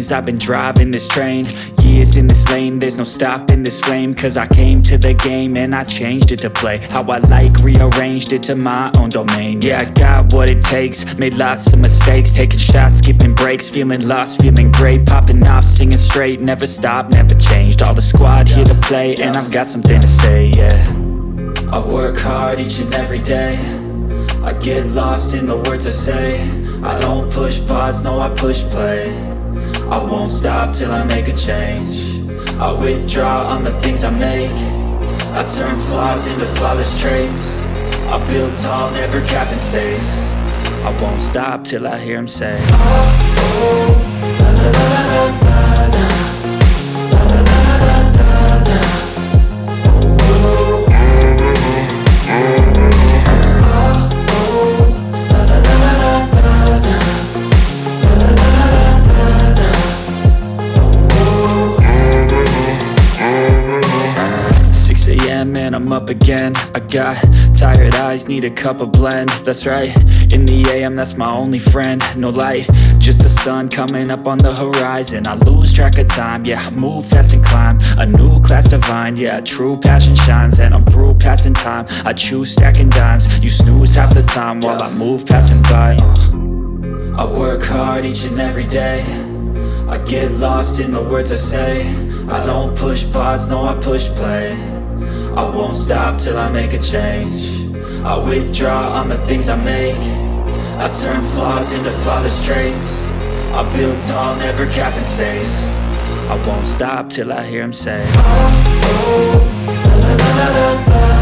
veins. I've been driving this train, years in this lane. There's no stopping this flame, cause I came to the game and I changed it to play how I like, rearranged it to my own domain. Yeah, I got what it takes, made lots of mistakes, taking shots, skipping breaks, feeling lost, feeling great, popping off, singing straight, never stopped, never changed. All the squad here to play, and I've got something to say, yeah. I work hard each and every day, I get lost in the words I say. I don't push pause, no, I push play. I won't stop till I make a change. I withdraw on the things I make. I turn flaws into flawless traits. I build tall, never capped in space. I won't stop till I hear him say, oh, oh, la la la la la la, la la la la la la, oh, oh, and I'm up again. I got tired eyes, need a cup of blend. That's right, in the AM, that's my only friend. No light, just the sun coming up on the horizon. I lose track of time, yeah, I move fast and climb a new class divine, yeah, true passion shines. And I'm through passing time, I choose stacking dimes. You snooze half the time while I move passing by. I work hard each and every day, I get lost in the words I say. I don't push pause, no, I push play. I won't stop till I make a change. I withdraw on the things I make. I turn flaws into flawless traits. I build tall, never capped in space. I won't stop till I hear him say, oh, oh, la la la la la.